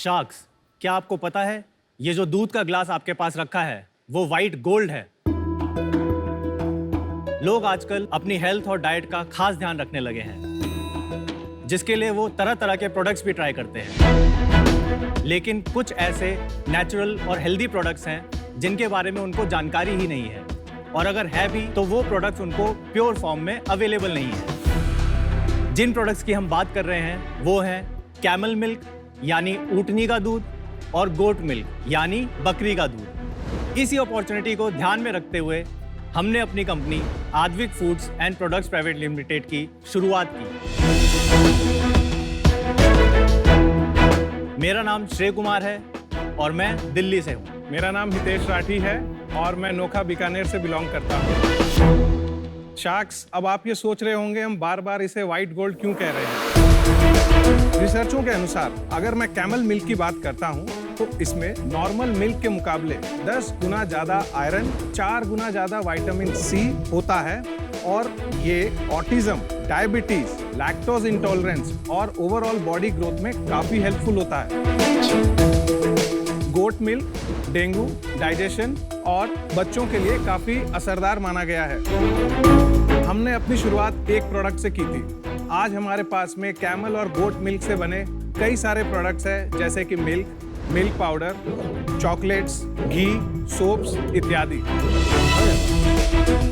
Sharks, क्या आपको पता है ये जो दूध का ग्लास आपके पास रखा है वो वाइट गोल्ड है। लोग आजकल अपनी हेल्थ और डाइट का खास ध्यान रखने लगे हैं, जिसके लिए वो तरह तरह के प्रोडक्ट्स भी ट्राई करते हैं। लेकिन कुछ ऐसे नेचुरल और हेल्दी प्रोडक्ट्स हैं जिनके बारे में उनको जानकारी ही नहीं है, और अगर है भी तो वो प्रोडक्ट्स उनको प्योर फॉर्म में अवेलेबल नहीं है। जिन प्रोडक्ट्स की हम बात कर रहे हैं वो हैं कैमल मिल्क यानी ऊँटनी का दूध और गोट मिल्क यानी बकरी का दूध। इसी अपॉर्चुनिटी को ध्यान में रखते हुए हमने अपनी company Advik foods and products private limited की शुरुआत की। मेरा नाम श्रेय कुमार है और मैं दिल्ली से हूँ। मेरा नाम हितेश राठी है और मैं नोखा बीकानेर से बिलोंग करता हूँ। शार्क्स, अब आप ये सोच रहे होंगे हम बार बार इसे व्हाइट गोल्ड क्यों कह रहे हैं। रिसर्चों के अनुसार अगर मैं कैमल मिल्क की बात करता हूँ तो इसमें नॉर्मल मिल्क के मुकाबले 10 गुना ज्यादा आयरन, 4 गुना ज्यादा विटामिन सी होता है, और ये ऑटिज्म, डायबिटीज, लैक्टोज इंटॉलरेंस और ओवरऑल बॉडी ग्रोथ में काफी हेल्पफुल होता है। गोट मिल्क डेंगू, डाइजेशन और बच्चों के लिए काफी असरदार माना गया है। हमने अपनी शुरुआत एक प्रोडक्ट से की थी। आज हमारे पास में कैमल और गोट मिल्क से बने कई सारे प्रोडक्ट्स हैं, जैसे कि मिल्क पाउडर, चॉकलेट्स, घी, सोप्स इत्यादि।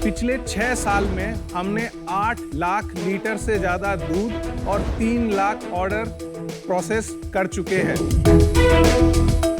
पिछले 6 साल में हमने 8 लाख लीटर से ज्यादा दूध और 3 लाख ऑर्डर प्रोसेस कर चुके हैं।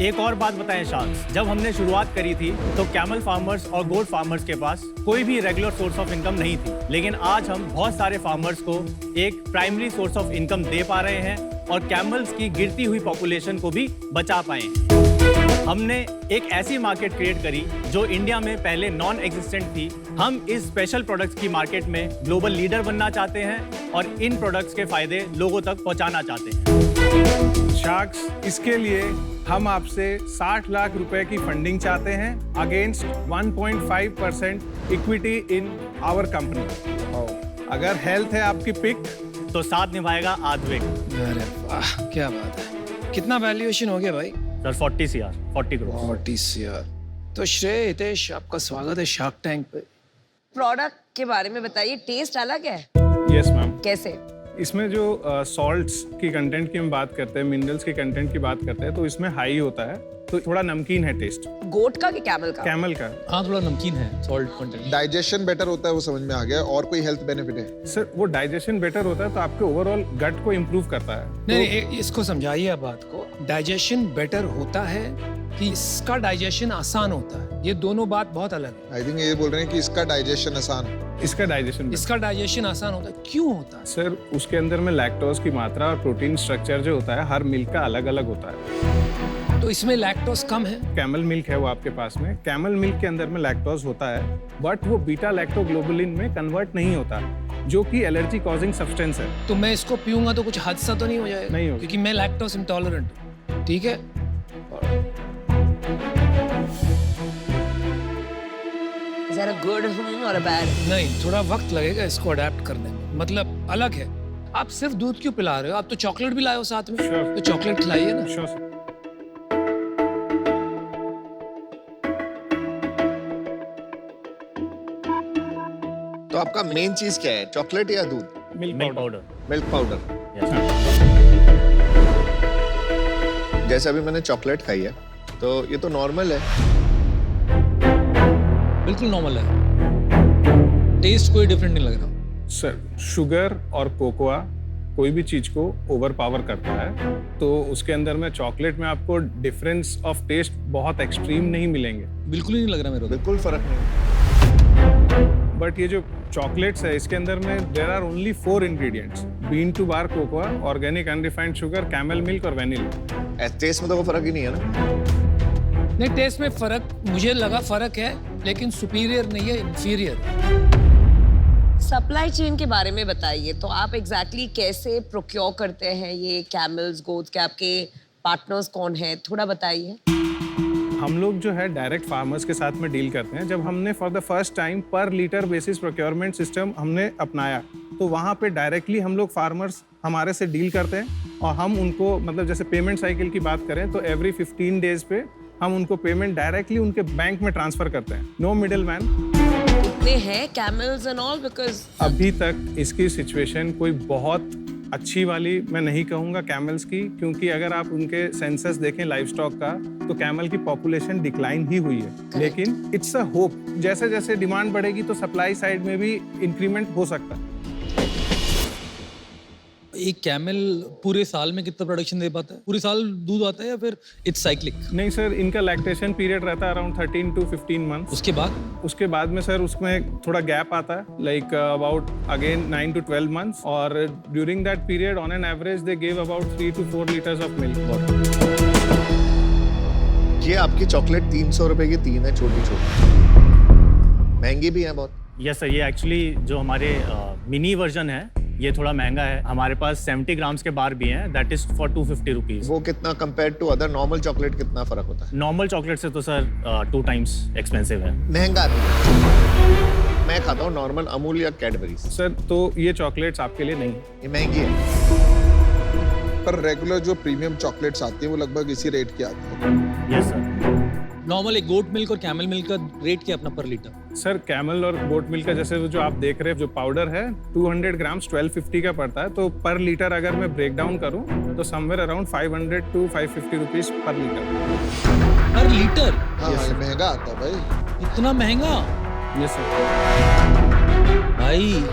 एक और बात बताएं शार्क्स, जब हमने शुरुआत करी थी तो कैमल फार्मर्स और गोट फार्मर्स के पास कोई भी रेगुलर सोर्स ऑफ इनकम नहीं थी, लेकिन आज हम बहुत सारे फार्मर्स को एक प्राइमरी सोर्स ऑफ इनकम दे पा रहे हैं और कैमल्स की गिरती हुई पॉपुलेशन को भी बचा पाए हैं। हमने एक ऐसी मार्केट क्रिएट करी जो इंडिया में पहले नॉन एग्जिस्टेंट थी। हम इस स्पेशल प्रोडक्ट्स की मार्केट में ग्लोबल लीडर बनना चाहते हैं और इन प्रोडक्ट्स के फायदे लोगों तक पहुंचाना चाहते हैं। शार्क्स, इसके लिए हम आपसे 60 लाख रुपए की फंडिंग चाहते हैं against 1.5% equity in our company. अगर हेल्थ है आपकी पिक तो साथ निभाएगा आद्विक। अरे वाह, क्या बात है। कितना वैल्यूएशन हो गया भाई? Sir 40 CR, 40 crore. 40 CR। तो श्रेय, हितेश, आपका स्वागत है शार्क टैंक पे। प्रोडक्ट के बारे में बताइए, टेस्ट अलग है? Yes ma'am. कैसे? इसमें जो सॉल्ट्स की कंटेंट की हम बात करते हैं, मिनरल्स की कंटेंट की बात करते हैं, तो इसमें हाई होता है, तो थोड़ा नमकीन है टेस्ट। गोट का कि कैमल का? कैमल का। हाँ, थोड़ा नमकीन है, सॉल्ट कंटेंट। डाइजेशन बेटर होता है, वो समझ में आ गया। और कोई हेल्थ बेनिफिट है? सर, वो डाइजेशन बेटर होता है तो आपके ओवरऑल गट को इम्प्रूव करता है। नहीं, इसको समझाइए आप बात को। डाइजेशन बेटर होता है कि इसका डाइजेशन आसान होता है? ये दोनों बात बहुत अलग है। आई थिंक ये बोल रहे हैं कि इसका डाइजेशन आसान। इसका डाइजेशन आसान होता है। क्यों होता है? सर, उसके अंदर में लैक्टोज की मात्रा और प्रोटीन स्ट्रक्चर जो होता है हर मिल्क का अलग अलग होता है। तो इसमें लैक्टोज कम है? कैमल मिल्क है वो आपके पास में। कैमल मिल्क के अंदर में लैक्टोज होता है, बट वो बीटा लैक्टोग्लोबुलिन में कन्वर्ट नहीं होता, जो कि एलर्जी कॉजिंग सब्सटेंस है। तो मैं इसको पीऊंगा तो कुछ हादसा तो नहीं हो जाएगा? नहीं होगा, क्योंकि मैं लैक्टोज इंटॉलरेंट हूँ। ठीक है। Is that a good or a bad? नहीं, थोड़ा वक्त लगेगा इसको अडेप्ट करने में। मतलब अलग है। आप सिर्फ दूध क्यों पिला रहे हो? आप तो चॉकलेट भी लाए हो साथ में। Sure. तो चॉकलेट खिलाइए ना। Sure, sir. तो आपका मेन चीज क्या है, चॉकलेट या दूध? Milk powder. Milk powder. जैसे अभी मैंने चॉकलेट खाई है, तो ये तो नॉर्मल है। बिल्कुल नॉर्मल है, टेस्ट कोई डिफरेंट नहीं लग रहा। सर, शुगर और कोकोआ कोई भी चीज को ओवर पावर करता है, तो उसके अंदर में चॉकलेट में आपको डिफरेंस ऑफ टेस्ट बहुत एक्सट्रीम नहीं मिलेंगे। बिल्कुल ही नहीं लग रहा मेरे को। बिल्कुल फर्क नहीं। बट ये जो चॉकलेट्स है, इसके अंदर में there are only 4 ingredients: bean to bar cocoa, organic unrefined sugar, camel milk और वेनिला। टेस्ट में तो कोई फर्क ही नहीं है ना? नहीं, टेस्ट में फर्क मुझे लगा फर्क है, लेकिन सुपीरियर नहीं है, इंफीरियर। सप्लाई चेन के बारे में बताइए, तो आप एग्जैक्टली कैसे प्रोक्योर करते हैं ये कैमल्स, गोट्स के? आपके पार्टनर्स कौन है, थोड़ा बताइए। हम लोग जो है डायरेक्ट फार्मर्स के साथ में डील करते हैं। जब हमने फॉर द फर्स्ट टाइम पर लीटर बेसिस प्रोक्योरमेंट सिस्टम हमने अपनाया, तो वहाँ पे डायरेक्टली हम लोग फार्मर्स हमारे से डील करते हैं और हम उनको मतलब जैसे पेमेंट साइकिल की बात करें तो एवरी 15 डेज पे हम उनको पेमेंट डायरेक्टली उनके बैंक में ट्रांसफर करते हैं, नो मिडिल मैन। इतने हैं कैमल्स एंड ऑल बिकॉज अभी तक इसकी सिचुएशन कोई बहुत अच्छी वाली मैं नहीं कहूँगा कैमल्स की, क्योंकि अगर आप उनके सेंसस देखें लाइव स्टॉक का तो कैमल की पॉपुलेशन डिक्लाइन ही हुई है। लेकिन इट्स अ होप, जैसे जैसे डिमांड बढ़ेगी तो सप्लाई साइड में भी इंक्रीमेंट हो सकता है। एक कैमल पूरे साल में कितना प्रोडक्शन दे पाता है? पूरे साल दूध आता है या फिर इट्स साइक्लिक? नहीं सर, इनका लैक्टेशन पीरियड रहता है अराउंड 13 to 15 मंथ्स। उसके बाद में सर उसमें थोड़ा गैप आता है, like about again 9 to 12 months, और during that period on an average they give about 3 to 4 litres of milk. ये आपकी चॉकलेट 300 रुपए की 3 है, छोटी छोटी, महंगी भी है बहुत। यस सर, ये एक्चुअली जो हमारे मिनी वर्जन है ये थोड़ा महंगा है। हमारे पास 70 ग्राम्स के बार भी हैं, दैट इज फॉर 250 रुपीज। वो कितना compare to other normal chocolate कितना फर्क होता है? नॉर्मल चॉकलेट से तो सर 2 times एक्सपेंसिव है। महंगा भी है। मैं खाता हूँ नॉर्मल अमूल या कैडबरी। सर तो ये चॉकलेट्स आपके लिए नहीं, ये महंगी है। पर रेगुलर जो प्रीमियम चॉकलेट्स आती है वो लगभग इसी रेट की आती है। Yes sir. नॉर्मल एक गोट मिल्क और कैमल मिल्क का रेट क्या अपना पर लीटर? सर कैमल और गोट मिल्क का जैसे जो आप देख रहे हैं जो पाउडर है 200 ग्राम्स 1250 का पड़ता है, तो पर लीटर अगर मैं ब्रेक डाउन करूं तो समवेयर अराउंड 500 to 550 रुपीस पर लीटर। पर लीटर? हाँ ये महंगा आता है भाई। इतना महंगा? Yes sir. भाई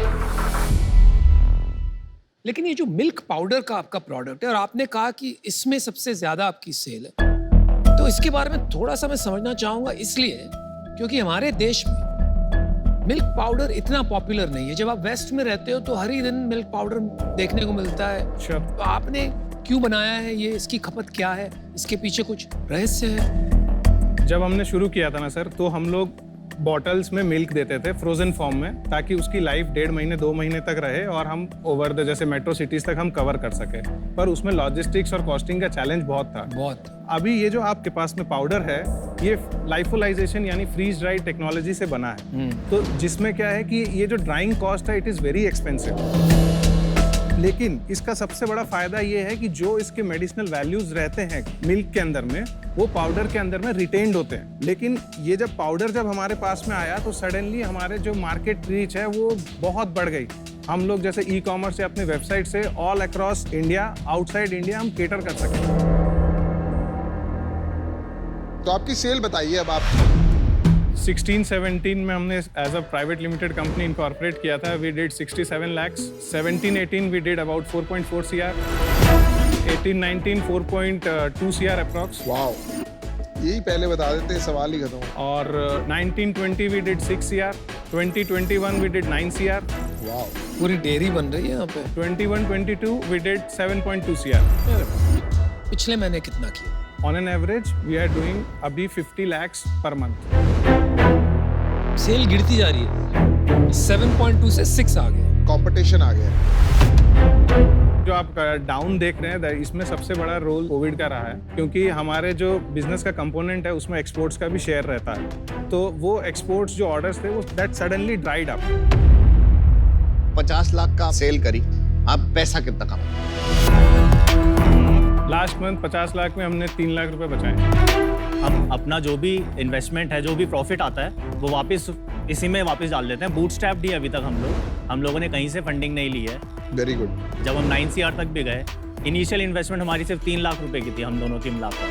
लेकिन ये जो मिल्क पाउडर का आपका प्रोडक्ट है और आपने कहा कि इसमें सबसे ज्यादा आपकी सेल है, तो इसके बारे में थोड़ा सा मैं समझना चाहूंगा, इसलिए क्योंकि हमारे देश में मिल्क पाउडर इतना पॉपुलर नहीं है। जब आप वेस्ट में रहते हो तो हर ही दिन मिल्क पाउडर देखने को मिलता है। Sure. तो आपने क्यों बनाया है ये? इसकी खपत क्या है? इसके पीछे कुछ रहस्य है? जब हमने शुरू किया था ना सर, तो हम लोग बॉटल्स में मिल्क देते थे फ्रोजन फॉर्म में, ताकि उसकी लाइफ 1.5 महीने 2 महीने तक रहे और हम ओवर द जैसे मेट्रो सिटीज तक हम कवर कर सके। पर उसमें लॉजिस्टिक्स और कॉस्टिंग का चैलेंज बहुत था। बहुत। अभी ये जो आपके पास में पाउडर है ये लाइफोलाइजेशन यानी फ्रीज ड्राई टेक्नोलॉजी से बना है, तो जिसमें क्या है कि ये जो ड्राइंग कॉस्ट है इट इज वेरी एक्सपेंसिव। लेकिन इसका सबसे बड़ा फायदा ये है कि जो इसके मेडिसिनल वैल्यूज रहते हैं मिल्क के अंदर में, वो पाउडर के अंदर में रिटेन्ड होते हैं। लेकिन ये जब पाउडर जब हमारे पास में आया तो सडनली हमारे जो मार्केट रीच है वो बहुत बढ़ गई। हम लोग जैसे ई कॉमर्स से अपने वेबसाइट से all across India, outside India हम केटर कर सकें। तो आपकी सेल बताइए अब आप। 16-17 में हमने as a private limited company incorporate किया था, we did 67 lakhs। 17-18 we did about 4.4 CR। 18-19 4.2 CR approx. Wow, यही पहले बता देते, सवाल ही खत्म। और 19-20 we did 6 CR। 20-21 we did 9 CR। Wow, पूरी डेयरी बन रही है यहाँ पे। 21-22 वी डिड 7.2 CR। पिछले महीने कितना किया? On an average we are doing अभी 50 lakhs पर मंथ। सेल गिरती जा रही है। 7.2 से 6 आ गए। कंपटीशन आ गया। जो आप डाउन देख रहे हैं इसमें सबसे बड़ा रोल कोविड का रहा है, क्योंकि हमारे जो बिजनेस का कंपोनेंट है उसमें एक्सपोर्ट्स का भी शेयर रहता है। तो वो एक्सपोर्ट्स जो ऑर्डर्स थे वो that suddenly dried up. 50 lakh का सेल करी, आप पैसा कितना कमाए? लास्ट मंथ 50 लाख में हमने 3 लाख रुपए बचाए। हम अपना जो भी इन्वेस्टमेंट है, जो भी प्रॉफिट आता है वो वापस इसी में वापस डाल देते हैं। बूटस्ट्रैप्ड ही अभी तक हम लोगों ने कहीं से फंडिंग नहीं ली है। Very good. जब हम 9 CR तक भी गए, इनिशियल इन्वेस्टमेंट हमारी सिर्फ 3 लाख रुपए की थी हम दोनों की मिलाकर।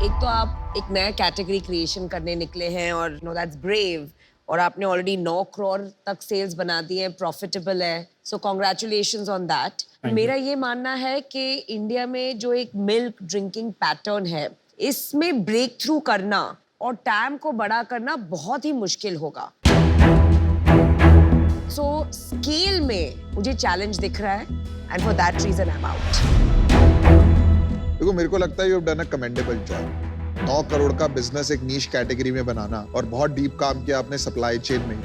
एक तो आप एक नया कैटेगरी क्रिएशन करने निकले हैं और नो दैट्स ब्रेव, और आपने ऑलरेडी 9 करोड़ तक सेल्स बना दिए हैं, प्रॉफिटेबल है, सो कॉन्ग्रेचुलेशंस ऑन दैट। मेरा ये मानना है कि इंडिया में जो एक मिल्क ड्रिंकिंग पैटर्न है, इसमें ब्रेक थ्रू करना और टैम को बड़ा करना बहुत ही मुश्किल होगा। सो स्केल में मुझे चैलेंज दिख रहा है, and for that reason I am out. देखो, मेरे को लगता है you have done a commendable job. 9 crore का बिजनेस एक नीश कैटेगरी में बनाना, और बहुत डीप काम किया आपने सप्लाई चेन में।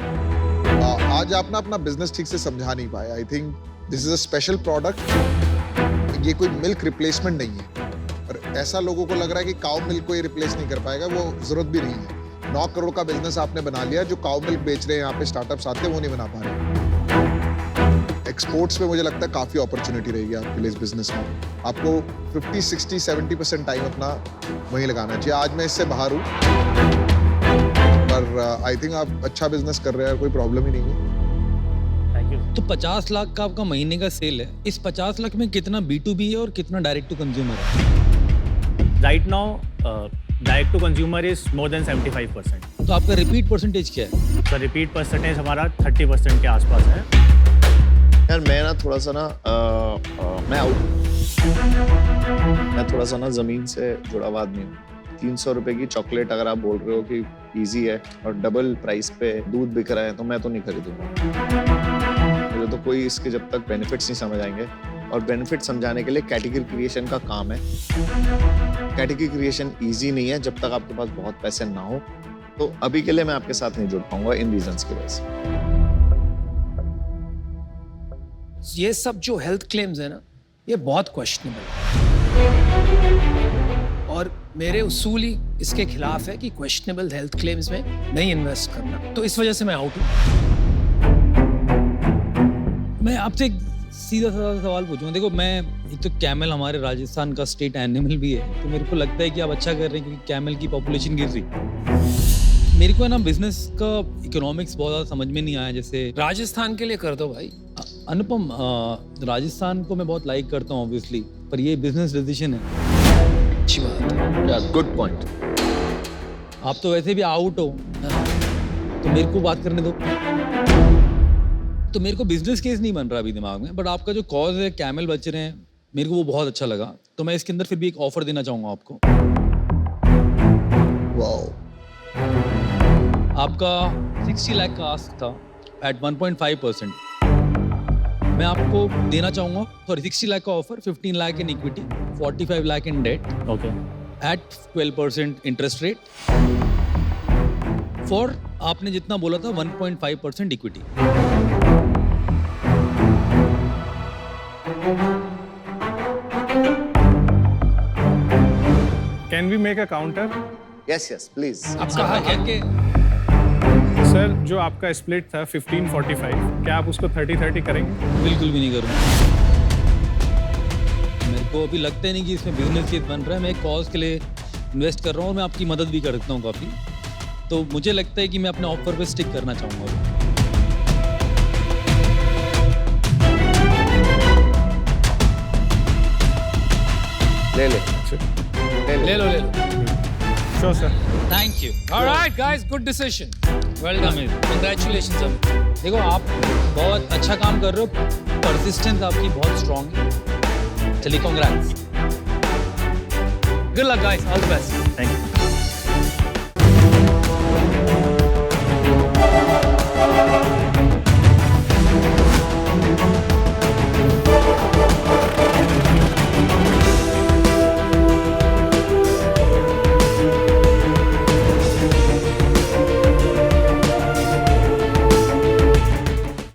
आज आप ना अपना बिजनेस ठीक से समझा नहीं पाया। I think this is a special product. ये कोई मिल्क रिप्लेसमेंट नहीं है, और ऐसा लोगों को लग रहा है कि काउ मिल्क को ये रिप्लेस नहीं कर पाएगा, वो जरूरत भी नहीं है। 9 करोड़ का बिजनेस आपने बना लिया, जो काउ मिल्क बेच रहे हैं यहाँ पे स्टार्टअप्स आते हैं वो नहीं बना पा रहे। एक्सपोर्ट्स में मुझे लगता है काफ़ी अपॉर्चुनिटी रहेगी आपके लिए इस बिजनेस में। आपको 50, 60, 70% टाइम अपना वहीं लगाना चाहिए। आज मैं इससे बाहर हूँ, पर आई थिंक आप अच्छा बिजनेस कर रहे हैं, कोई प्रॉब्लम ही नहीं है। Thank you. तो 50 लाख का आपका महीने का सेल है, इस 50 लाख में कितना B2B है और कितना डायरेक्ट टू कंज्यूमर है? Right now direct to consumer is more than 75%। तो आपका रिपीट परसेंटेज क्या है? तो रिपीट परसेंटेज हमारा 30% के आसपास है। यार मैं ना थोड़ा सा ना मैं आउट, मैं थोड़ा सा ना जमीन से जुड़ा हुआ आदमी हूँ। 300 रुपए की चॉकलेट अगर आप बोल रहे हो कि इजी है और डबल प्राइस पे दूध बिक रहा है तो मैं तो नहीं खरीदूंगा। मुझे तो कोई इसके जब तक बेनिफिट्स नहीं समझ आएंगे, और बेनिफिट समझाने के लिए कैटेगरी क्रिएशन का काम है। कैटेगरी क्रिएशन इजी नहीं है जब तक आपके पास बहुत पैसे ना हो। तो अभी के लिए मैं आपके साथ नहीं जुड़ पाऊंगा इन रीजंस की वजह से। ये सब जो हेल्थ क्लेम्स है ना, ये बहुत क्वेश्चनेबल है और मेरे उसूल ही इसके खिलाफ है कि क्वेश्चनेबल हेल्थ क्लेम्स में नहीं इन्वेस्ट करना। तो इस वजह से मैं आउट हूँ। मैं आपसे एक सीधा साधा सवाल पूछूंगा। देखो, मैं एक तो कैमल हमारे राजस्थान का स्टेट एनिमल भी है, तो मेरे को लगता है कि आप अच्छा कर रहे हैं क्योंकि कैमल की पॉपुलेशन गिर रही। मेरे को है ना बिजनेस का इकोनॉमिक्स बहुत ज़्यादा समझ में नहीं आया। जैसे राजस्थान के लिए कर दो भाई। अनुपम, राजस्थान को मैं बहुत लाइक करता हूँ ऑब्वियसली, पर ये बिजनेस डिसीजन है। अच्छी बात है। Good point. आप तो वैसे भी आउट हो, तो मेरे को बात करने दो। तो मेरे को बिजनेस केस नहीं बन रहा अभी दिमाग में, बट आपका जो कॉज है कैमल बच रहे हैं, मेरे को वो बहुत अच्छा लगा। तो मैं इसके अंदर फिर भी एक ऑफर देना चाहूँगा आपको। वाओ। आपका 60 लाख का आस्क था एट 1.5%। मैं आपको देना चाहूँगा, सॉरी 60 लाख का offer, 15 lakh in equity, 45 lakh in debt okay. At 12% interest rate for, आपने जितना बोला था 1.5% equity. Can we make a counter? Yes please. आपका हक है। सर, जो आपका स्प्लिट था 15-45, क्या आप उसको 30-30 करेंगे? बिल्कुल भी नहीं करूँगा। मेरे को अभी लगता ही नहीं कि इसमें बिजनेस केस बन रहा है। मैं एक कॉज के लिए इन्वेस्ट कर रहा हूँ और मैं आपकी मदद भी करता हूँ काफ़ी। तो मुझे लगता है कि मैं अपने ऑफर पे स्टिक करना चाहूँगा। ले लो। Sure sir. Thank you. Alright guys, good decision. Well done. Congratulations. देखो, आप बहुत अच्छा काम कर रहे हो, परसिस्टेंस आपकी बहुत स्ट्रांग है। चलिए, congrats. Good luck guys, all the best.